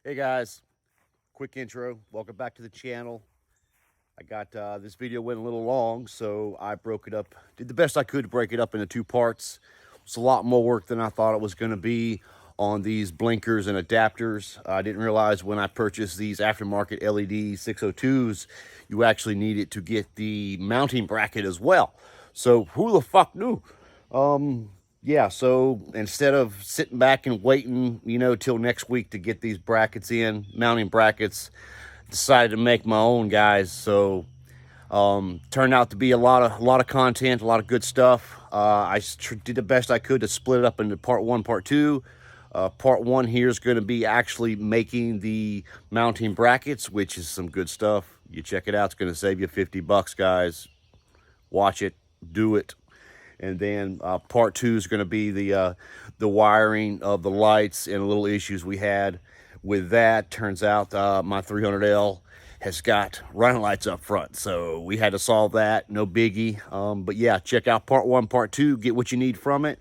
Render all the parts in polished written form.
Hey guys, quick intro. Welcome back to the channel. I got this video went a little long, so I broke it up, did the best I could to break it up into two parts. It's a lot more work than I thought it was going to be on these blinkers and adapters. I didn't realize when I purchased these aftermarket LED 602s, you actually need it to get the mounting bracket as well. So who the fuck knew? Yeah, so instead of sitting back and waiting, till next week to get these brackets in, mounting brackets, decided to make my own, guys. So turned out to be a lot of content, a lot of good stuff. I did the best I could to split it up into part one, part two. Part one here is going to be actually making the mounting brackets, which is some good stuff. You check it out; it's going to save you $50, guys. Watch it, do it. And then part two is going to be the wiring of the lights and a little issues we had with that. Turns out my 300L has got running lights up front, so we had to solve that. No biggie. But yeah, check out part one, part two. Get what you need from it.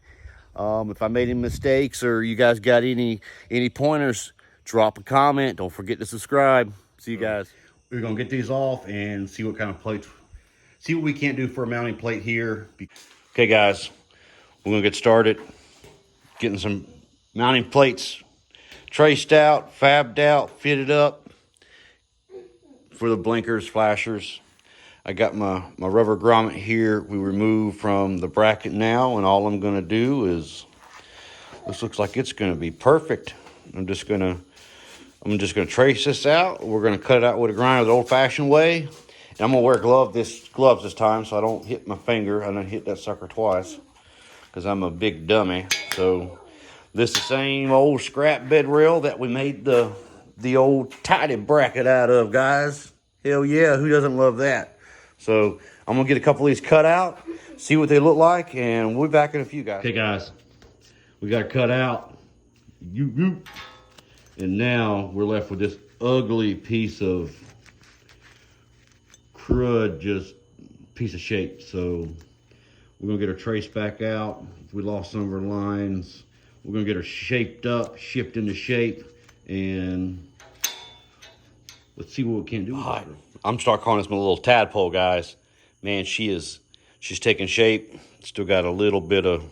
If I made any mistakes or you guys got any pointers, drop a comment. Don't forget to subscribe. See you guys. We're gonna get these off and see what kind of plates. See what we can't do for a mounting plate here. Okay guys, we're gonna get started getting some mounting plates traced out, fabbed out, fitted up for the blinkers, flashers. I got my rubber grommet here we removed from the bracket now, and all I'm gonna do is, this looks like it's gonna be perfect. I'm just gonna trace this out. We're gonna cut it out with a grinder the old-fashioned way. And I'm gonna wear gloves this time so I don't hit my finger. I done hit that sucker twice because I'm a big dummy. So this is the same old scrap bed rail that we made the old tidy bracket out of, guys. Hell yeah, who doesn't love that? So I'm gonna get a couple of these cut out, see what they look like, and we'll be back in a few, guys. Okay guys, we got it cut out. And now we're left with this ugly piece of crud, just piece of shape. So we're gonna get her traced back out. If we lost some of her lines, we're gonna get her shaped up, shipped into shape, and let's see what we can do with her. I'm start calling this my little tadpole, guys. Man, she's taking shape. Still got a little bit of,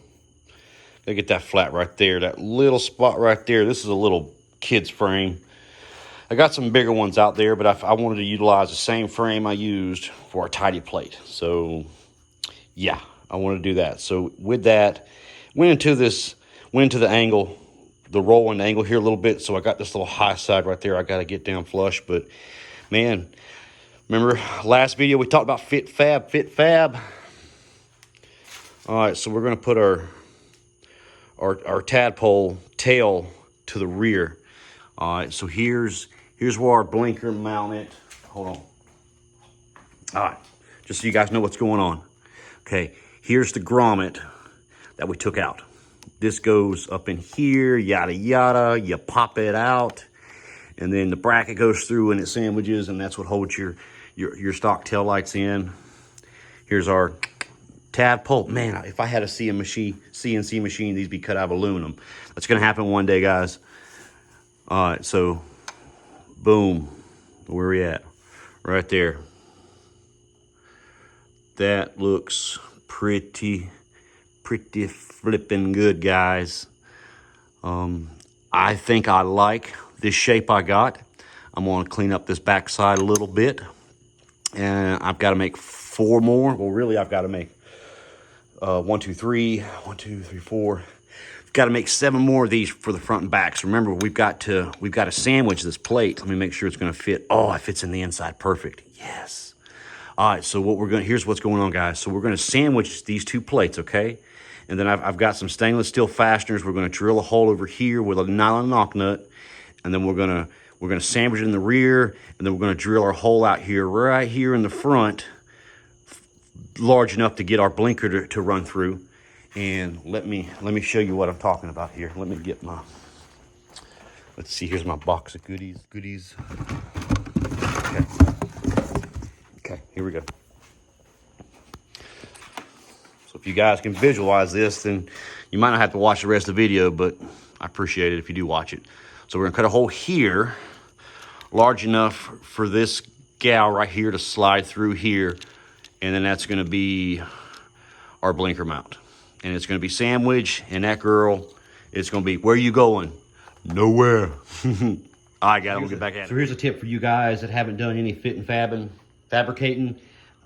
gotta get that flat right there, that little spot right there. This is a little kid's frame. I got some bigger ones out there, but I wanted to utilize the same frame I used for a tidy plate. So yeah, I want to do that. So with that, went into the angle, the rolling angle here a little bit. So I got this little high side right there. I got to get down flush, but man, remember last video we talked about fit fab. All right, so we're going to put our tadpole tail to the rear. All right, so here's where our blinker mounted. Hold on. All right, just so you guys know what's going on. Okay, here's the grommet that we took out. This goes up in here, yada yada. You pop it out, and then the bracket goes through and it sandwiches, and that's what holds your stock tail lights in. Here's our tadpole. Man, if I had a CNC machine, these be cut out of aluminum. That's gonna happen one day, guys. All right, so boom, where we at? Right there. That looks pretty flipping good, guys. I think I like this shape I got. I'm gonna clean up this backside a little bit, and I've got to make 4 more. Well, really, I've got to make 1, 2, 3, 4. Got to make 7 more of these for the front and backs. Remember, we've got to sandwich this plate. Let me make sure it's going to fit. Oh, it fits in the inside perfect. Yes. All right, so here's what's going on, guys. So we're going to sandwich these 2 plates, okay? And then I've got some stainless steel fasteners. We're going to drill a hole over here with a nylon knock nut, and then we're going to sandwich it in the rear, and then we're going to drill our hole out here, right here in the front, large enough to get our blinker to run through. And let me show you what I'm talking about here. Let me get my, let's see, here's my box of goodies. Okay, here we go. So if you guys can visualize this, then you might not have to watch the rest of the video, but I appreciate it if you do watch it. So we're gonna cut a hole here, large enough for this gal right here to slide through here. And then that's gonna be our blinker mount. And it's gonna be sandwich, and that girl, it's gonna be, where you going? Nowhere. I got to get back at it. So here's a tip for you guys that haven't done any fit and fabricating.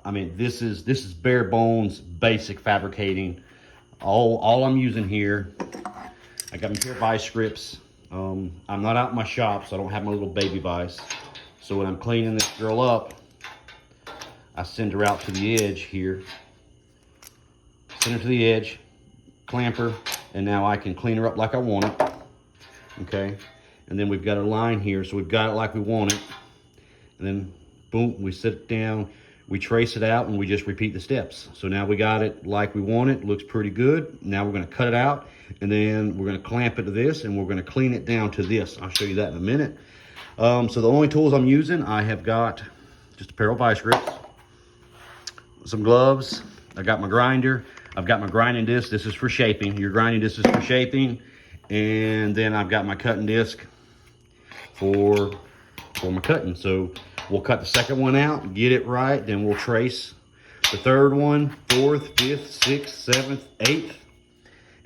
I mean, this is bare bones, basic fabricating. All I'm using here, I got my pair of vice grips. I'm not out in my shop, so I don't have my little baby vice. So when I'm cleaning this girl up, I send her out to the edge here. Send her to the edge, clamp her, and now I can clean her up like I want it. Okay, and then we've got a line here, so we've got it like we want it. And then, boom, we sit it down, we trace it out, and we just repeat the steps. So now we got it like we want it, looks pretty good. Now we're gonna cut it out, and then we're gonna clamp it to this, and we're gonna clean it down to this. I'll show you that in a minute. So the only tools I'm using, I have got just a pair of vice grips, some gloves, I got my grinder, I've got my grinding disc. This is for shaping. Your grinding disc is for shaping. And then I've got my cutting disc for my cutting. So we'll cut the second one out, get it right, then we'll trace the third one, fourth, fifth, sixth, seventh, eighth,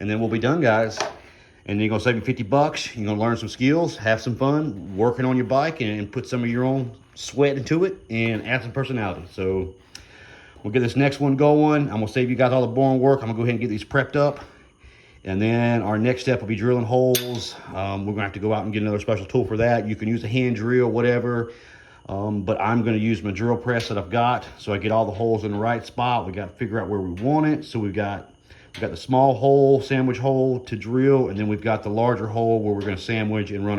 and then we'll be done, guys. And you're gonna save you 50 bucks. You're gonna learn some skills, have some fun, working on your bike, and put some of your own sweat into it and add some personality. So we'll get this next one going. I'm gonna save you guys all the boring work. I'm gonna go ahead and get these prepped up. And then our next step will be drilling holes. We're gonna have to go out and get another special tool for that. You can use a hand drill, whatever. But I'm gonna use my drill press that I've got, so I get all the holes in the right spot. We gotta figure out where we want it. So we've got the small hole, sandwich hole to drill, and then we've got the larger hole where we're gonna sandwich and run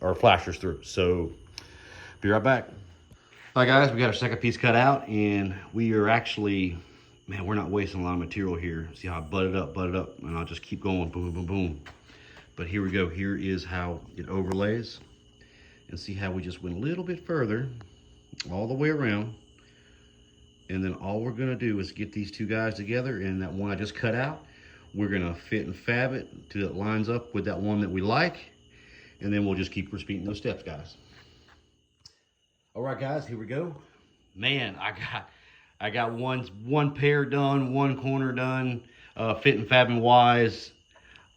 our flashers through. So be right back. All right, guys, we got our second piece cut out, and we are actually, man, we're not wasting a lot of material here. See how I butt it up, and I'll just keep going, boom, boom, boom. But here we go. Here is how it overlays. And see how we just went a little bit further, all the way around. And then all we're gonna do is get these two guys together, and that one I just cut out, we're gonna fit and fab it till it lines up with that one that we like. And then we'll just keep repeating those steps, guys. All right, guys, here we go. Man, I got one pair done, one corner done, fit and fabbing wise.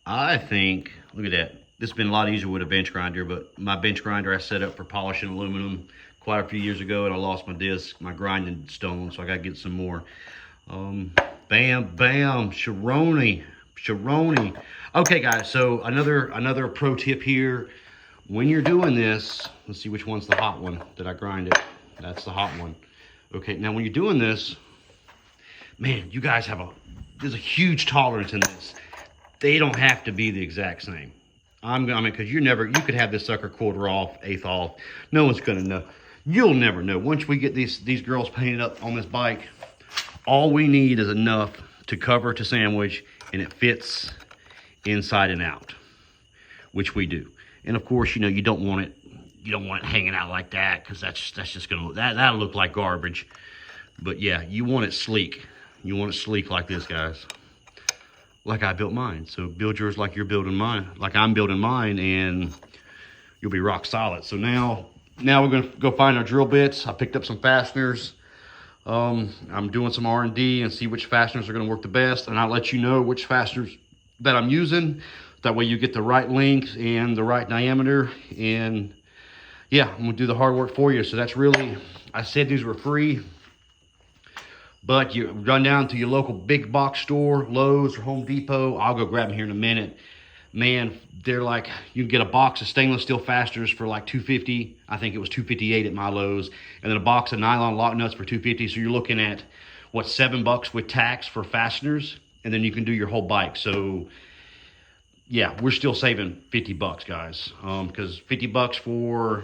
I think, look at that. This has been a lot easier with a bench grinder, but my bench grinder I set up for polishing aluminum quite a few years ago, and I lost my disc, my grinding stone, so I gotta get some more. Bam, bam, Sharoni. Okay, guys, so another pro tip here. When you're doing this, let's see which one's the hot one. Did I grind it? That's the hot one. Okay, now when you're doing this, man, you guys there's a huge tolerance in this. They don't have to be the exact same. I mean, because you could have this sucker quarter off, eighth off. No one's gonna know. You'll never know. Once we get these girls painted up on this bike, all we need is enough to cover to sandwich, and it fits inside and out, which we do. And of course, you know, you don't want it hanging out like that, because that's just gonna that'll look like garbage. But yeah, you want it sleek. You want it sleek like this, guys. Like I built mine. So build yours like you're building mine, like I'm building mine, and you'll be rock solid. So now we're gonna go find our drill bits. I picked up some fasteners. I'm doing some R&D and see which fasteners are gonna work the best, and I'll let you know which fasteners that I'm using. That way you get the right length and the right diameter. And yeah, I'm gonna do the hard work for you. So that's really, I said these were free, but you run down to your local big box store, Lowe's or Home Depot. I'll go grab them here in a minute. Man, they're like, you can get a box of stainless steel fasteners for like $250. I think it was $258 at my Lowe's. And then a box of nylon lock nuts for $250. So you're looking at, what, $7 with tax for fasteners? And then you can do your whole bike. So yeah, we're still saving 50 bucks, guys. Because 50 bucks for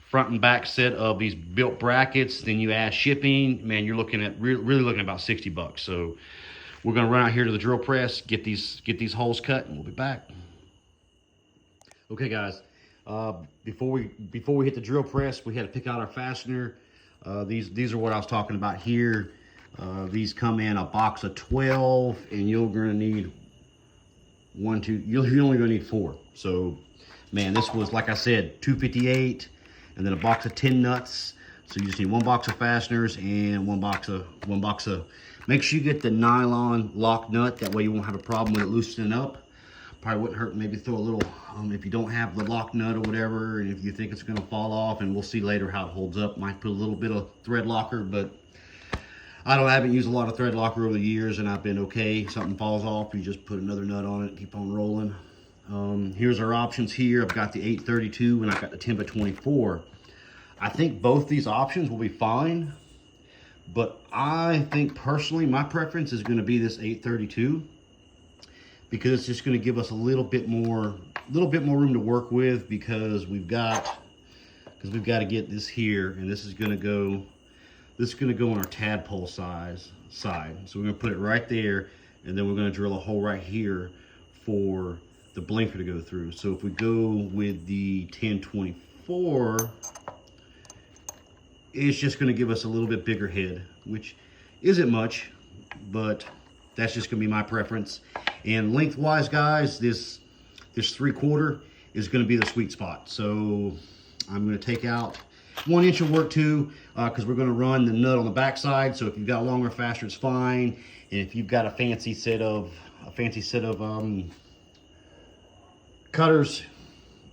front and back set of these built brackets, then you add shipping, man, you're looking at really looking at about 60 bucks. So we're gonna run out here to the drill press, get these holes cut, and we'll be back. Okay, guys, before we hit the drill press, we had to pick out our fastener. These are what I was talking about here. These come in a box of 12, and you're gonna need you're only gonna need 4. So Man, this was, like I said, $258, and then a box of 10 nuts. So you just need one box of fasteners and one box of, make sure you get the nylon lock nut. That way you won't have a problem with it loosening up. Probably wouldn't hurt, maybe throw a little, if you don't have the lock nut or whatever, and if you think it's gonna fall off, and we'll see later how it holds up. Might put a little bit of thread locker, but I haven't used a lot of thread locker over the years, and I've been okay. If something falls off, you just put another nut on it, keep on rolling. Here's our options here. I've got the 832 and I've got the 10x24. I think both these options will be fine, but I think personally my preference is going to be this 832 because it's just going to give us a little bit more room to work with, because we've got to get this here, and this is going to go on our tadpole side. So we're going to put it right there, and then we're going to drill a hole right here for the blinker to go through. So if we go with the 1024, it's just going to give us a little bit bigger head, which isn't much, but that's just going to be my preference. And lengthwise, guys, this 3/4 is going to be the sweet spot. So I'm going to take out 1 inch of work too, because we're going to run the nut on the back side. So if you've got longer, faster, it's fine. And if you've got a fancy set of cutters,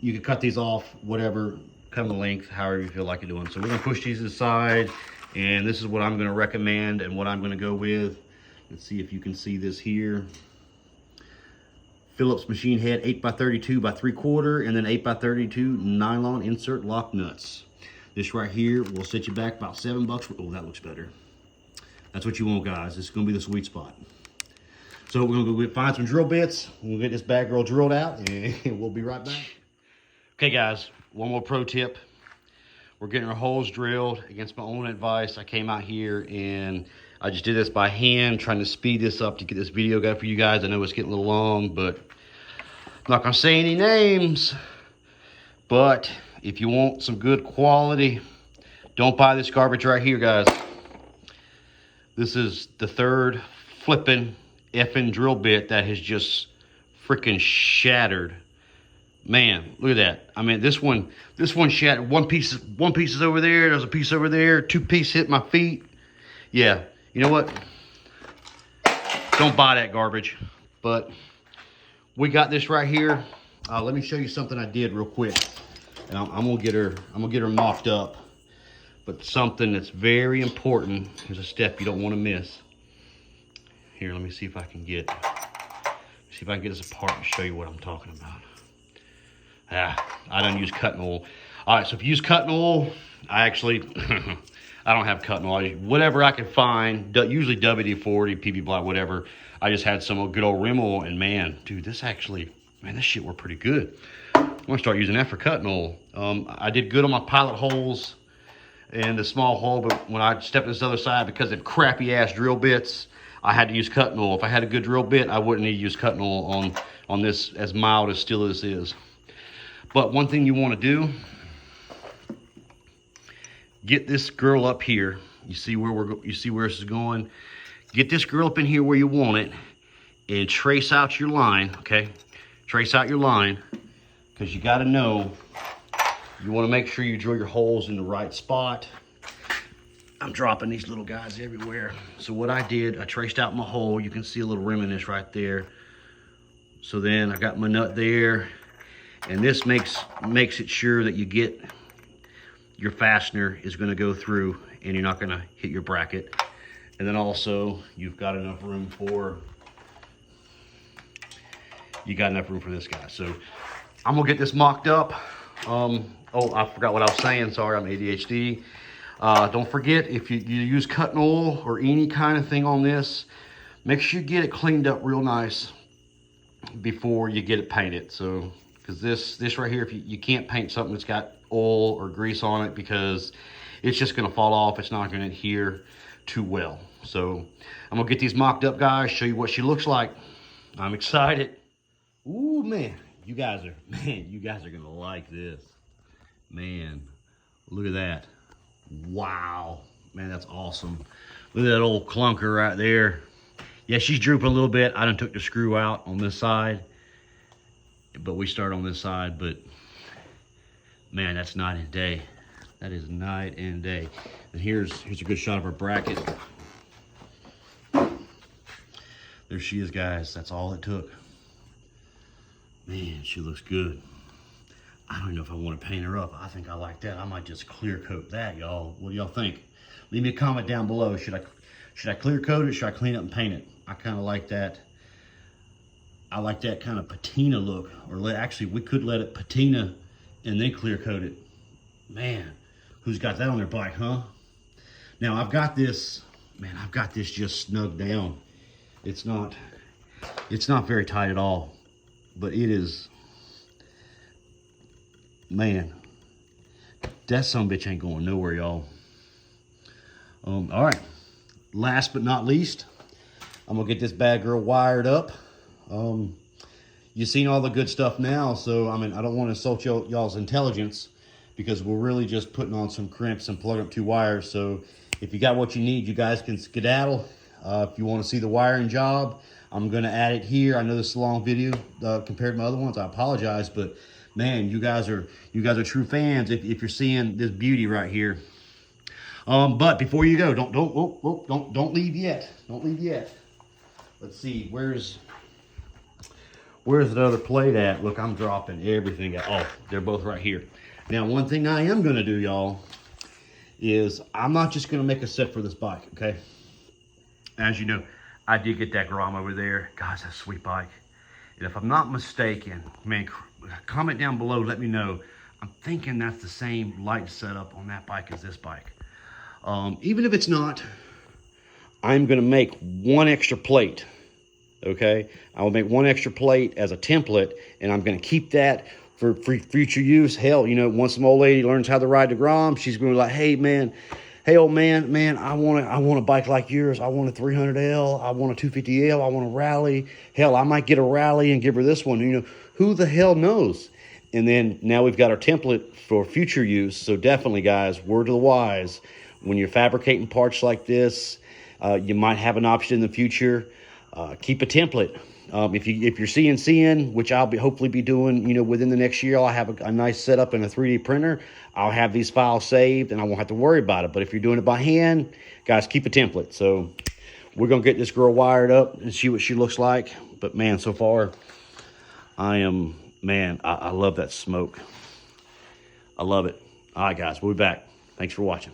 you can cut these off, whatever, cut the length, however you feel like you're doing. So we're gonna push these aside, and this is what I'm gonna recommend and what I'm gonna go with. Let's see if you can see this here. Phillips machine head 8x32 by 3/4, and then 8x32 nylon insert lock nuts. This right here will set you back about $7. Oh, that looks better. That's what you want, guys. This is gonna be the sweet spot. So we're gonna go find some drill bits. We'll get this bad girl drilled out, and we'll be right back. Okay, guys, one more pro tip. We're getting our holes drilled against my own advice. I came out here and I just did this by hand, trying to speed this up to get this video good for you guys. I know it's getting a little long, but I'm not gonna say any names. But if you want some good quality, don't buy this garbage right here, guys. This is the third flipping effing drill bit that has just freaking shattered. Man, look at that. I mean, this one shattered. One piece is over there, there's a piece over there, 2 pieces hit my feet. Yeah, you know what? Don't buy that garbage. But we got this right here. Let me show you something I did real quick. And I'm gonna get her mocked up. But something that's very important. Here's a step you don't want to miss. Here, let me see if I can get this apart and show you what I'm talking about. I don't use cutting oil. All right, so if you use cutting oil, I actually, I don't have cutting oil. Whatever I can find, usually WD-40, PB Black, whatever. I just had some good old rim oil, and man, dude, this shit worked pretty good. I'm gonna start using that for cutting oil. I did good on my pilot holes and the small hole, but when I stepped to this other side, because of crappy ass drill bits, I had to use cutting oil. If I had a good drill bit, I wouldn't need to use cutting oil on this, as mild as steel as this is. But one thing you want to do, get this girl up here. You see where this is going. Get this girl up in here where you want it, and trace out your line. Okay, trace out your line, because you got to know. You want to make sure you drill your holes in the right spot. I'm dropping these little guys everywhere. So what I did, I traced out my hole. You can see a little rim in this right there. So then I got my nut there, and this makes it sure that you get your fastener is going to go through and you're not going to hit your bracket. And then also you've got enough room for this guy. So I'm gonna get this mocked up. Oh, I forgot what I was saying. Sorry, I'm ADHD. Don't forget, if you use cutting oil or any kind of thing on this, make sure you get it cleaned up real nice before you get it painted. So, because this right here, if you can't paint something that's got oil or grease on it, because it's just gonna fall off. It's not gonna adhere too well. So I'm gonna get these mocked up, guys, show you what she looks like. I'm excited. Ooh, man, you guys are gonna like this. Man, look at that. Wow, man, that's awesome. Look at that old clunker right there. Yeah, she's drooping a little bit. I done took the screw out on this side, but we start on this side. But Man, that's night and day. That is night and day. And here's a good shot of her bracket. There she is, guys. That's all it took. Man, she looks good. I don't know if I want to paint her up. I think I like that. I might just clear coat that, y'all. What do y'all think? Leave me a comment down below. Should I clear coat it? Should I clean up and paint it? I kind of like that. I like that kind of patina look. Or actually, we could let it patina and then clear coat it. Man, who's got that on their bike, huh? Now I've got this, man, I've got this just snugged down. It's not very tight at all, but it is, man, that sumbitch ain't going nowhere, y'all. All right, last but not least, I'm gonna get this bad girl wired up. You've seen all the good stuff now, so I mean, I don't want to insult y'all's intelligence, because we're really just putting on some crimps and plugging up 2 wires. So if you got what you need, you guys can skedaddle. If you want to see the wiring job, I'm going to add it here. I know this is a long video compared to my other ones. I apologize, but man, you guys are true fans if you're seeing this beauty right here. But before you go, don't leave yet. Don't leave yet. Let's see, where's the other plate at? Look, I'm dropping everything out. Oh, they're both right here. Now, one thing I am gonna do, y'all, is I'm not just gonna make a set for this bike, okay? As you know, I did get that Grom over there. Guys, that's a sweet bike. And if I'm not mistaken, man, comment down below, let me know. I'm thinking that's the same light setup on that bike as this bike. Even if it's not, I'm gonna make 1 extra plate, okay? I will make 1 extra plate as a template, and I'm gonna keep that for future use. Hell, you know, once some old lady learns how to ride the Grom, she's gonna be like, hey old man, I want a bike like yours. I want a 300L. I want a 250L. I want a rally. Hell, I might get a rally and give her this one. You know, who the hell knows? And then now we've got our template for future use. So definitely, guys, word to the wise, when you're fabricating parts like this, you might have an option in the future. Keep a template. If you're CNCing, which I'll hopefully be doing, you know, within the next year, I'll have a nice setup in a 3D printer. I'll have these files saved and I won't have to worry about it. But if you're doing it by hand, guys, keep a template. So we're gonna get this girl wired up and see what she looks like. But man, so far, I love that smoke. I love it. All right, guys, we'll be back. Thanks for watching.